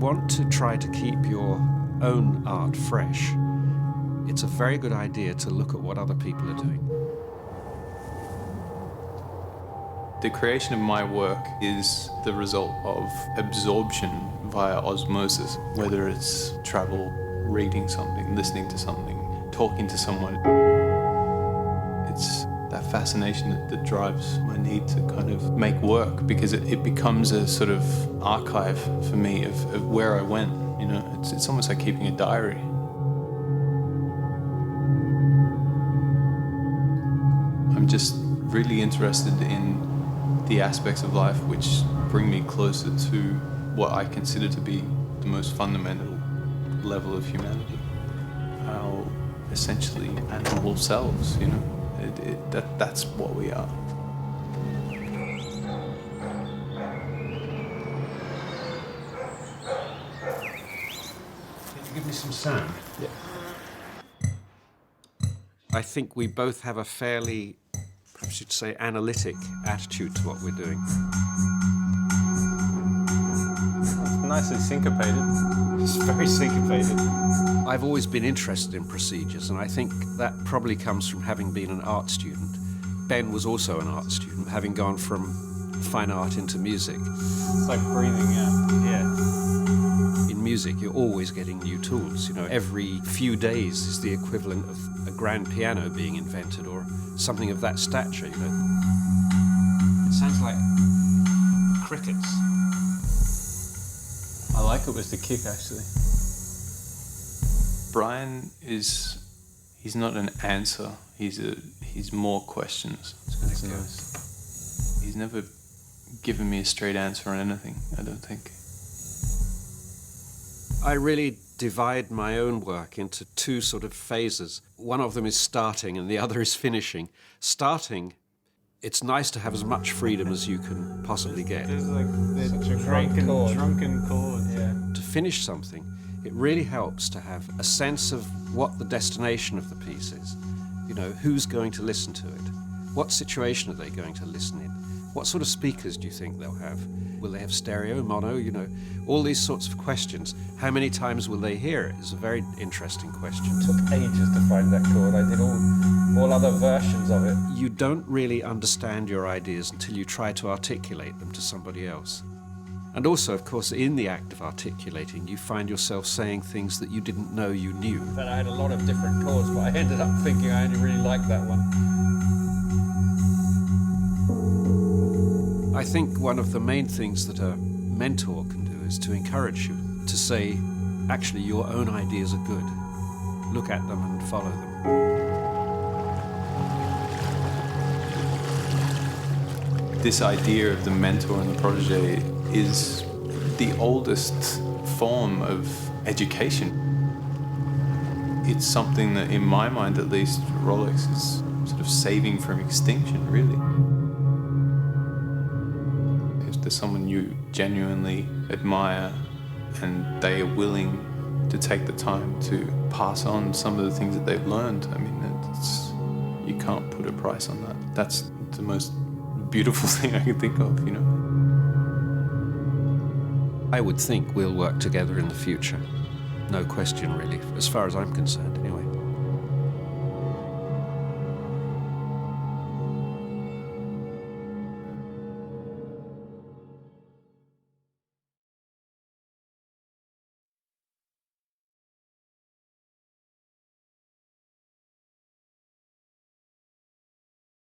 want to try to keep your own art fresh, it's a very good idea to look at what other people are doing. The creation of my work is the result of absorption via osmosis, whether it's travel, reading something, listening to something, talking to someone. It's that fascination that drives my need to kind of make work, because it becomes a sort of archive for me of where I went. You know, it's almost like keeping a diary. I'm just really interested in the aspects of life which bring me closer to what I consider to be the most fundamental level of humanity. Our essentially animal selves, you know. That's what we are. Can you give me some sound? Yeah. I think we both have a fairly, perhaps you'd say, analytic attitude to what we're doing. It's nicely syncopated. It's very syncopated. I've always been interested in procedures, and I think that probably comes from having been an art student. Ben was also an art student, having gone from fine art into music. It's like breathing, yeah. In music, you're always getting new tools. You know, every few days is the equivalent of a grand piano being invented or something of that stature, you know. It sounds like crickets. I like it with the kick, actually. Brian he's not an answer, he's more questions. He's never given me a straight answer on anything, I don't think. I really divide my own work into two sort of phases. One of them is starting and the other is finishing. Starting, it's nice to have as much freedom as you can possibly get. There's like such a drunken chord, yeah. To finish something, it really helps to have a sense of what the destination of the piece is. You know, who's going to listen to it? What situation are they going to listen in? What sort of speakers do you think they'll have? Will they have stereo, mono, you know, all these sorts of questions. How many times will they hear it is a very interesting question. It took ages to find that chord. I did all other versions of it. You don't really understand your ideas until you try to articulate them to somebody else. And also, of course, in the act of articulating, you find yourself saying things that you didn't know you knew. But I had a lot of different chords, but I ended up thinking I only really liked that one. I think one of the main things that a mentor can do is to encourage you to say, actually, your own ideas are good. Look at them and follow them. This idea of the mentor and the protégé is the oldest form of education. It's something that, in my mind at least, Rolex is sort of saving from extinction, really. If there's someone you genuinely admire and they are willing to take the time to pass on some of the things that they've learned, I mean, you can't put a price on that. That's the most beautiful thing I can think of, you know. I would think we'll work together in the future. No question, really, as far as I'm concerned, anyway.